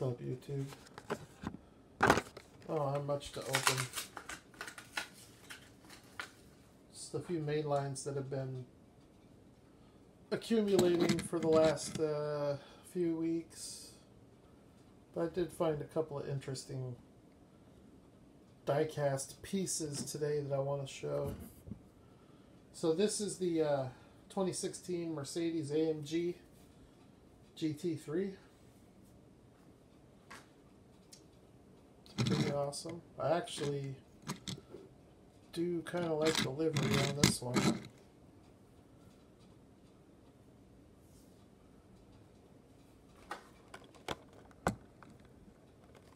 fill up YouTube. Oh, how much to open. Just a few main lines that have been accumulating for the last few weeks. But I did find a couple of interesting die-cast pieces today that I want to show. So this is the 2016 Mercedes AMG GT3. It's pretty awesome. I actually do kind of like the livery on this one.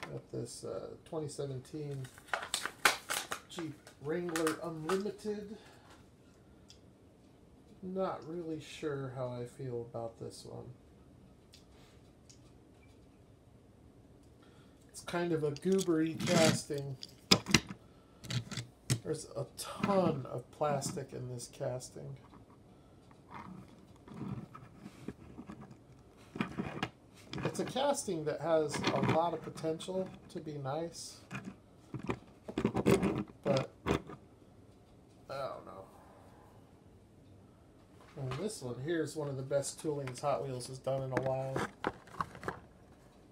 Got this 2017 Jeep Wrangler Unlimited. Not really sure how I feel about this one. It's kind of a goobery casting. There's a ton of plastic in this casting. It's a casting that has a lot of potential to be nice, but I don't know. And this one here is one of the best toolings Hot Wheels has done in a while.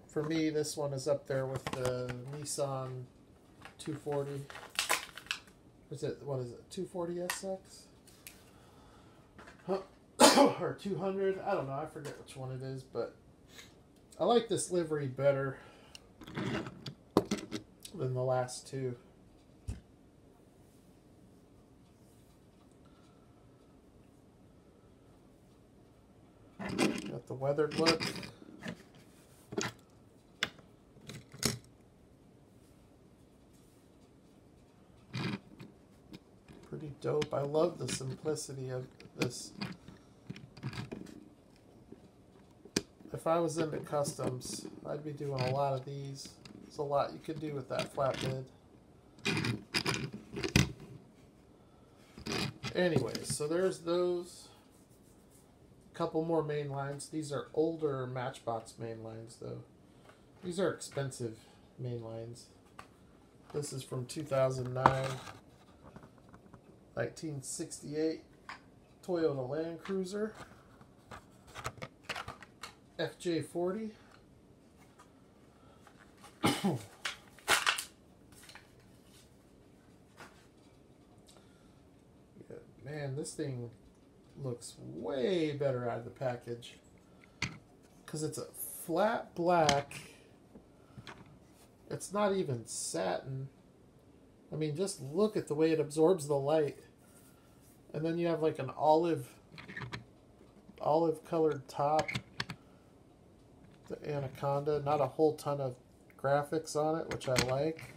For me, this one is up there with the Nissan 240. What is it, 240 SX? Or 200? I don't know, I forget which one it is, but I like this livery better than the last two. Got the weathered look. Pretty dope. I love the simplicity of this. If I was into customs, I'd be doing a lot of these. There's a lot you could do with that flatbed. Anyways, so there's those. A couple more main lines. These are older Matchbox main lines, though. These are expensive main lines. This is from 2009, 1968 Toyota Land Cruiser. FJ40. Yeah, man, this thing looks way better out of the package because it's a flat black. It's not even satin. I mean, just look at the way it absorbs the light. And then you have like an olive colored top. The Anaconda, not a whole ton of graphics on it, which I like.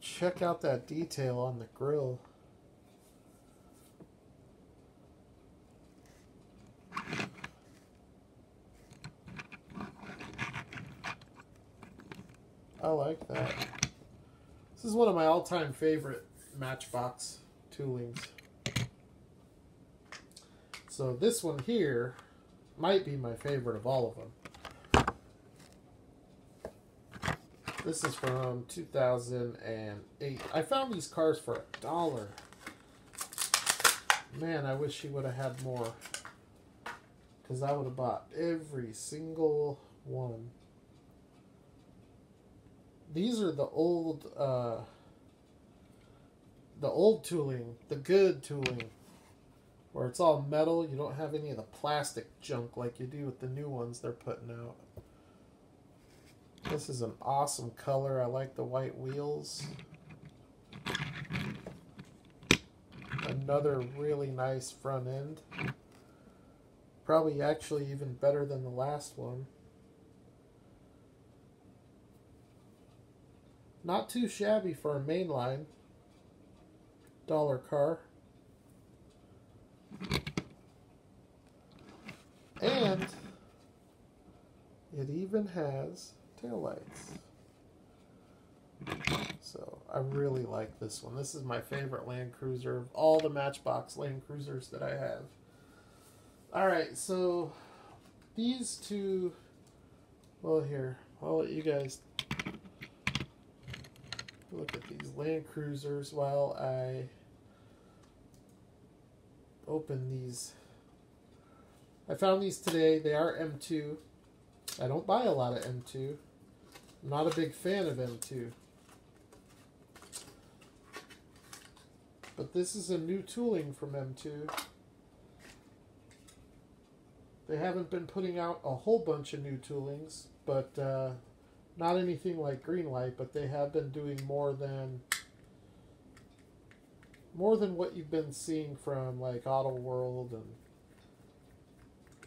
Check out that detail on the grille. I like that. This is one of my all-time favorite Matchbox toolings. So this one here might be my favorite of all of them. This is from 2008. I found these cars for $1. Man, I wish he would have had more, because I would have bought every single one. These are the old tooling, the good tooling, where it's all metal. You don't have any of the plastic junk like you do with the new ones they're putting out. This is an awesome color. I like the white wheels. Another really nice front end. Probably actually even better than the last one. Not too shabby for a mainline dollar car. And it even has taillights. So I really like this one. This is my favorite Land Cruiser of all the Matchbox Land Cruisers that I have. Alright, so these two, well here, I'll let you guys look at these Land Cruisers while I open these. I found these today. They are M2. I don't buy a lot of M2. I'm not a big fan of M2. But this is a new tooling from M2. They haven't been putting out a whole bunch of new toolings, but not anything like Greenlight, but they have been doing more than what you've been seeing from like Auto World and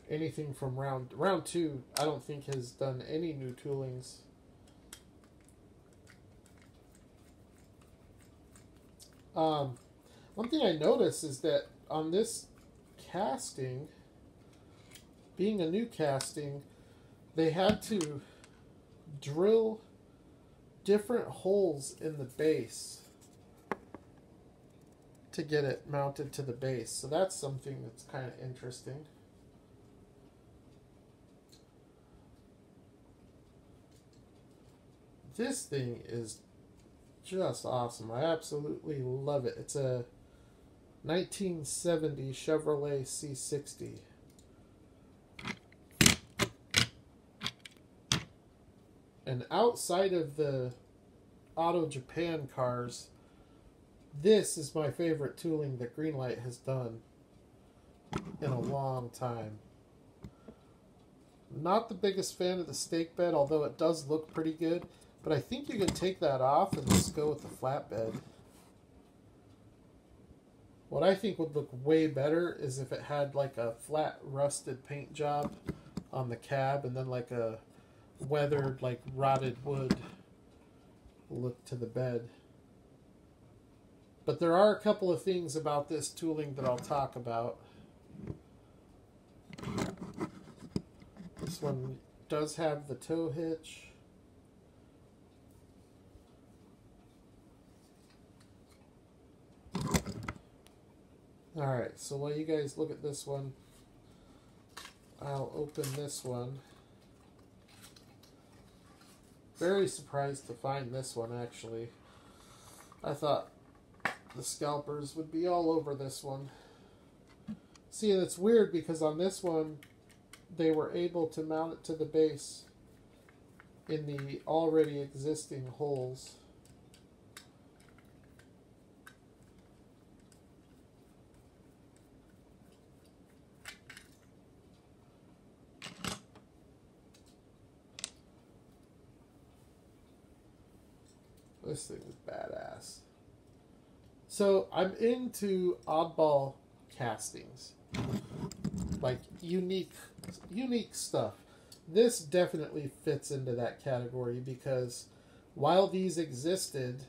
anything from round 2. I don't think has done any new toolings. One thing I noticed is that on this casting, being a new casting, they had to drill different holes in the base to get it mounted to the base. So that's something that's kind of interesting. This thing is just awesome. I absolutely love it. It's a 1970 Chevrolet C60. And outside of the Auto Japan cars, this is my favorite tooling that Greenlight has done in a long time. Not the biggest fan of the stake bed, although it does look pretty good. But I think you can take that off and just go with the flatbed. What I think would look way better is if it had like a flat rusted paint job on the cab and then like a weathered, like rotted wood look to the bed. But there are a couple of things about this tooling that I'll talk about. This one does have the tow hitch. Alright, so while you guys look at this one, I'll open this one. Very surprised to find this one, actually. I thought the scalpers would be all over this one. See, and it's weird because on this one, they were able to mount it to the base in the already existing holes. This thing is badass. So I'm into oddball castings, like unique stuff. This definitely fits into that category because while these existed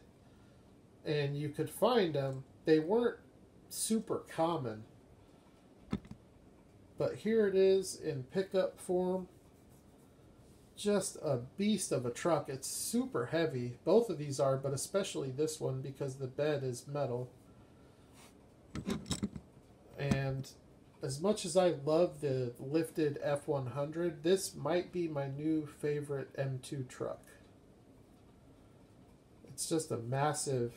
and you could find them, they weren't super common. But here it is in pickup form. Just a beast of a truck. It's super heavy. Both of these are, but especially this one because the bed is metal. And as much as I love the lifted F100, this might be my new favorite M2 truck. It's just a massive...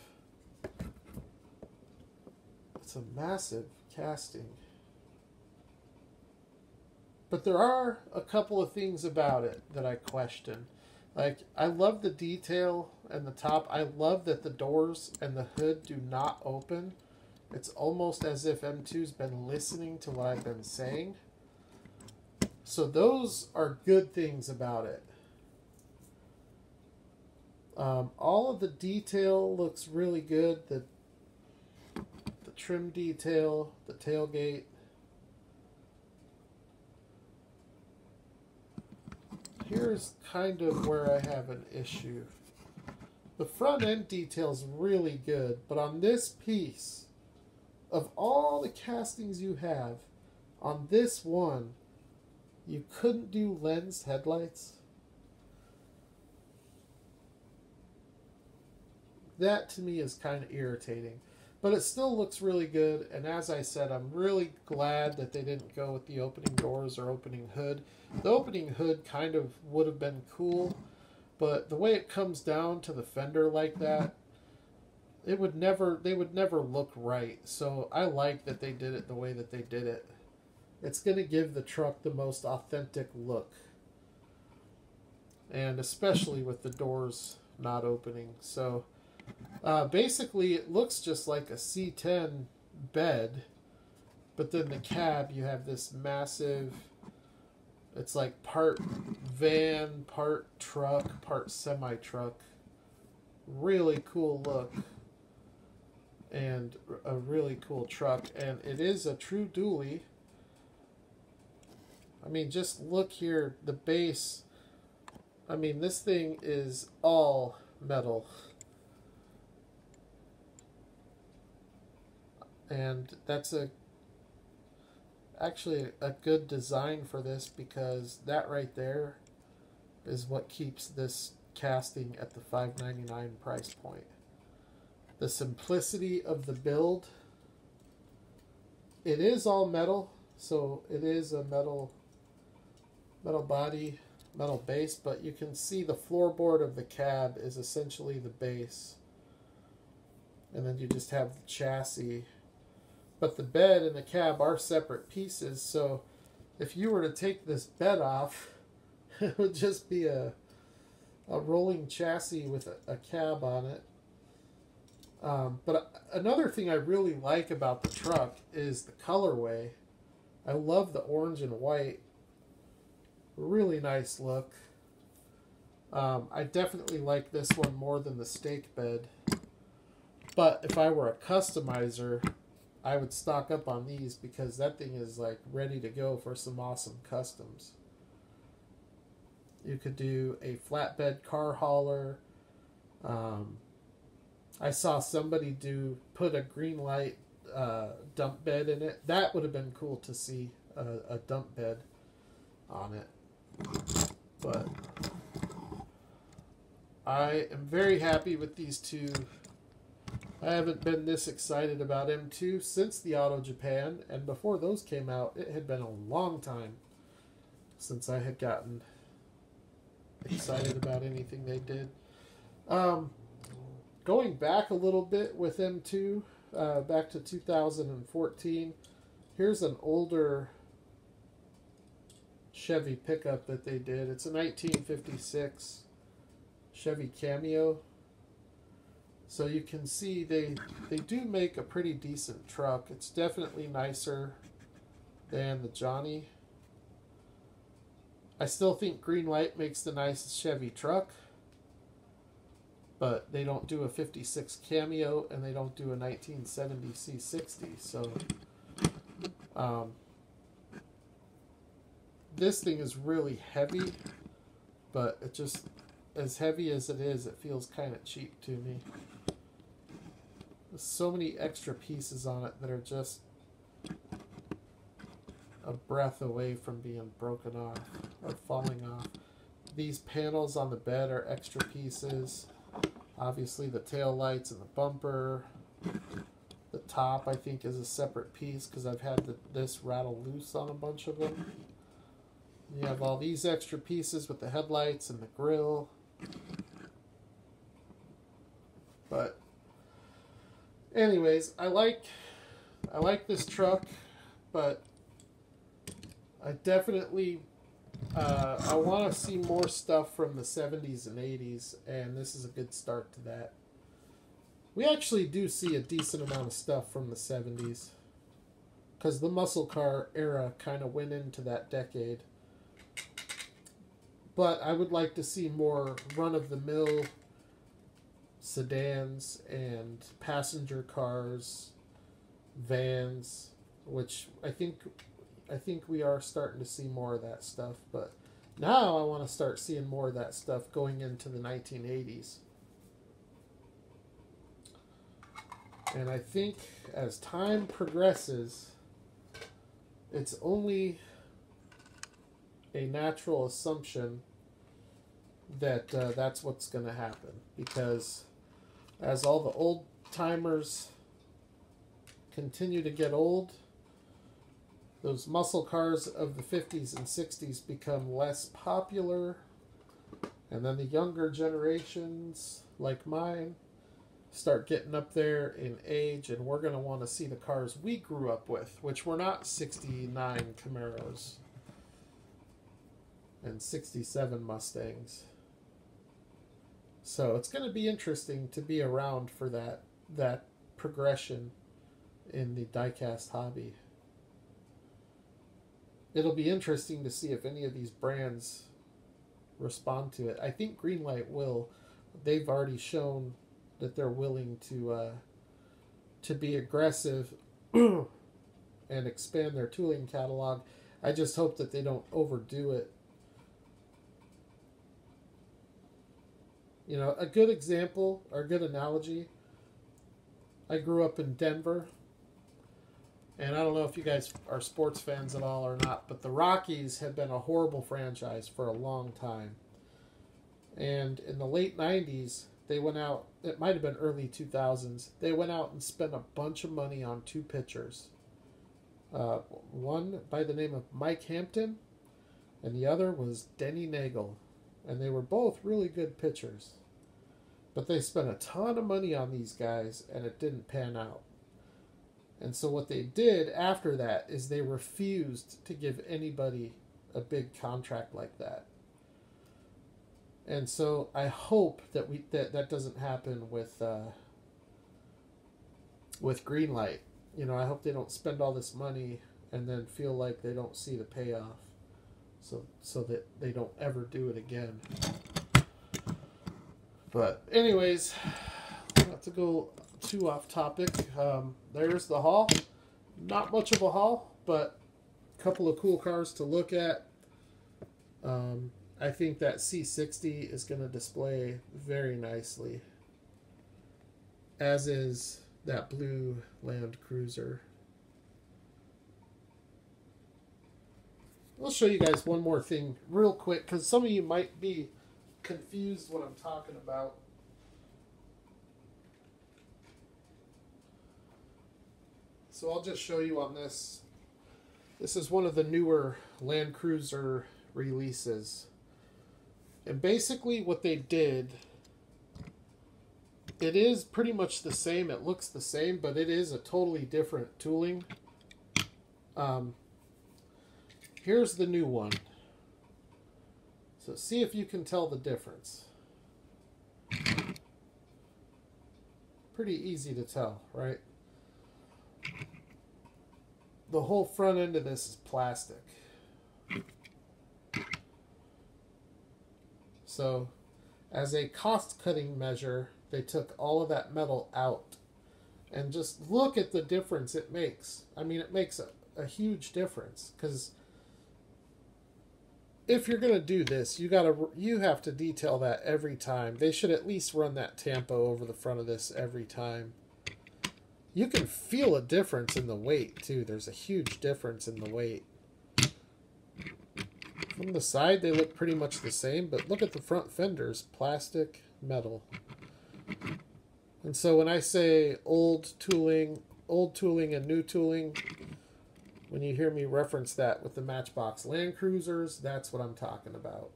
It's a massive casting. But there are a couple of things about it that I question. Like, I love the detail and the top. I love that the doors and the hood do not open. It's almost as if M2's been listening to what I've been saying. So those are good things about it. All of the detail looks really good. The trim detail, the tailgate. Here's kind of where I have an issue. The front end detail's really good, but on this piece, of all the castings you have, on this one, you couldn't do lens headlights. That to me is kind of irritating. But it still looks really good, and as I said, I'm really glad that they didn't go with the opening doors or opening hood. The opening hood kind of would have been cool, but the way it comes down to the fender like that, they would never look right. So I like that they did it the way that they did it. It's going to give the truck the most authentic look. And especially with the doors not opening. So basically it looks just like a C10 bed, but then the cab, you have this massive, it's like part van, part truck, part semi-truck. Really cool look. And a really cool truck. And it is a true dually. I mean, just look here, the base. I mean, this thing is all metal. And that's actually a good design for this, because that right there is what keeps this casting at the $5.99 price point. The simplicity of the build. It is all metal, so it is a metal body, metal base, but you can see the floorboard of the cab is essentially the base. And then you just have the chassis. But the bed and the cab are separate pieces, so if you were to take this bed off, it would just be a rolling chassis with a cab on it. But another thing I really like about the truck is the colorway. I love the orange and white. Really nice look. I definitely like this one more than the steak bed. But if I were a customizer, I would stock up on these, because that thing is like ready to go for some awesome customs. You could do a flatbed car hauler. I saw somebody put a green light dump bed in it. That would have been cool to see a dump bed on it. But I am very happy with these two. I haven't been this excited about M2 since the Auto Japan, and before those came out, it had been a long time since I had gotten excited about anything they did. Going back a little bit with M2, back to 2014, here's an older Chevy pickup that they did. It's a 1956 Chevy Cameo. So you can see they do make a pretty decent truck. It's definitely nicer than the Johnny. I still think green light makes the nicest Chevy truck, but they don't do a 56 Cameo and they don't do a 1970 C60. So this thing is really heavy, but it just, as heavy as it is, it feels kind of cheap to me. There's so many extra pieces on it that are just a breath away from being broken off or falling off. These panels on the bed are extra pieces. Obviously the tail lights and the bumper. The top, I think, is a separate piece because I've had this rattle loose on a bunch of them. You have all these extra pieces with the headlights and the grille. But anyways, I like this truck, but I definitely I want to see more stuff from the 70s and 80s, and this is a good start to that. We actually do see a decent amount of stuff from the 70s, because the muscle car era kind of went into that decade. But I would like to see more run-of-the-mill sedans and passenger cars, vans, which I think we are starting to see more of that stuff. But now I want to start seeing more of that stuff going into the 1980s. And I think as time progresses, it's only a natural assumption that that's what's going to happen, because as all the old timers continue to get old, those muscle cars of the 50s and 60s become less popular, And then the younger generations, like mine, start getting up there in age, and we're going to want to see the cars we grew up with, which were not 69 Camaros and 67 Mustangs. So it's going to be interesting to be around for that progression in the diecast hobby. It'll be interesting to see if any of these brands respond to it. I think Greenlight will. They've already shown that they're willing to be aggressive and expand their tooling catalog. I just hope that they don't overdo it. You know, a good example or a good analogy, I grew up in Denver, and I don't know if you guys are sports fans at all or not, but the Rockies have been a horrible franchise for a long time. And in the late 90s, they went out, it might have been early 2000s, they went out and spent a bunch of money on two pitchers. One by the name of Mike Hampton, and the other was Denny Nagel. And they were both really good pitchers. But they spent a ton of money on these guys, and it didn't pan out. And so what they did after that is they refused to give anybody a big contract like that. And so I hope that that doesn't happen with Greenlight. You know, I hope they don't spend all this money and then feel like they don't see the payoff, so that they don't ever do it again. But anyways, not to go too off topic, there's the haul. Not much of a haul, but a couple of cool cars to look at. I think that C60 is going to display very nicely, as is that blue Land Cruiser. I'll show you guys one more thing real quick, because some of you might be confused what I'm talking about. So I'll just show you on this. This is one of the newer Land Cruiser releases. And basically what they did, it is pretty much the same. It looks the same, but it is a totally different tooling. Here's the new one. So see if you can tell the difference. Pretty easy to tell, right? The whole front end of this is plastic. So, as a cost-cutting measure, they took all of that metal out. And just look at the difference it makes. I mean, it makes a huge difference. Because if you're going to do this, you have to detail that every time. They should at least run that Tampo over the front of this every time. You can feel a difference in the weight, too. There's a huge difference in the weight. From the side, they look pretty much the same, but look at the front fenders. Plastic, metal. And so when I say old tooling and new tooling, when you hear me reference that with the Matchbox Land Cruisers, that's what I'm talking about.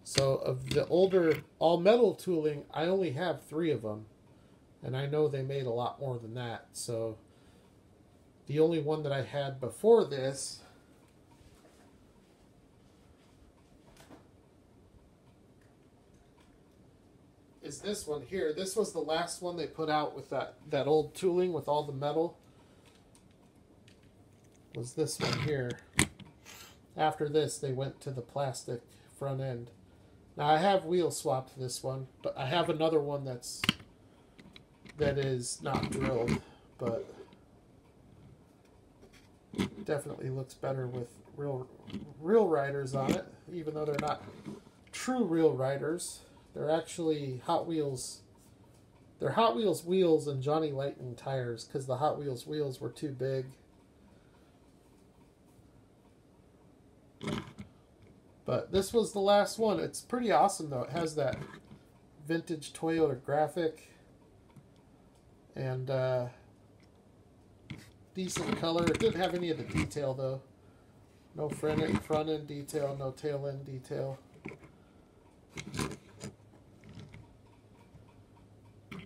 So of the older all-metal tooling, I only have 3 of them. And I know they made a lot more than that. So the only one that I had before this is this one here. This was the last one they put out with that old tooling with all the metal. Was this one here. After this, they went to the plastic front end. Now I have wheel swapped this one, but I have another one that is not drilled, but definitely looks better with real riders on it, even though they're not true real riders. They're actually Hot Wheels. They're Hot Wheels wheels and Johnny Lightning tires, because the Hot Wheels wheels were too big. But this was the last one. It's pretty awesome, though. It has that vintage Toyota graphic. And decent color. It didn't have any of the detail, though. No front end detail, no tail end detail.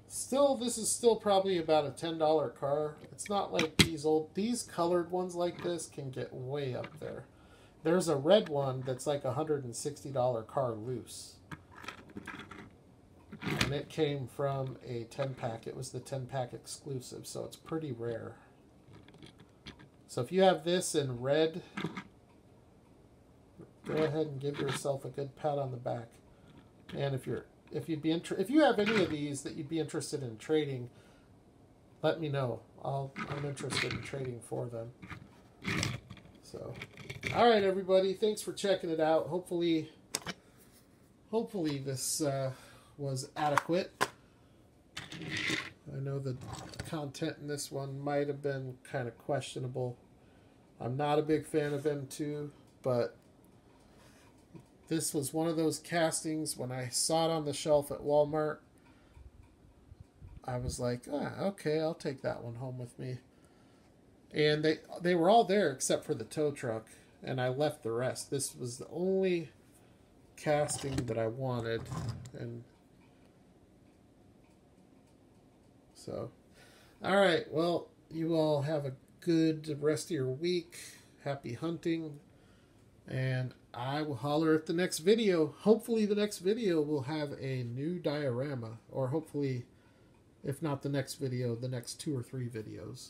Still, this is still probably about a $10 car. It's not like these colored ones like this can get way up there. There's a red one that's like a $160 car loose. And it came from a 10-pack. It was the 10-pack exclusive, so it's pretty rare. So if you have this in red, go ahead and give yourself a good pat on the back. And if you have any of these that you'd be interested in trading, let me know. I'm interested in trading for them. So, all right, everybody, thanks for checking it out. Hopefully this was adequate. I know the content in this one might have been kind of questionable. I'm not a big fan of M2, but this was one of those castings. When I saw it on the shelf at Walmart, I was like, okay, I'll take that one home with me. And they were all there except for the tow truck, and I left the rest. This was the only casting that I wanted, and so, all right, well, you all have a good rest of your week. Happy hunting, and I will holler at the next video. Hopefully the next video will have a new diorama, or hopefully, if not the next video, the next 2 or 3 videos.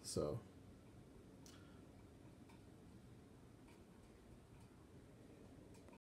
So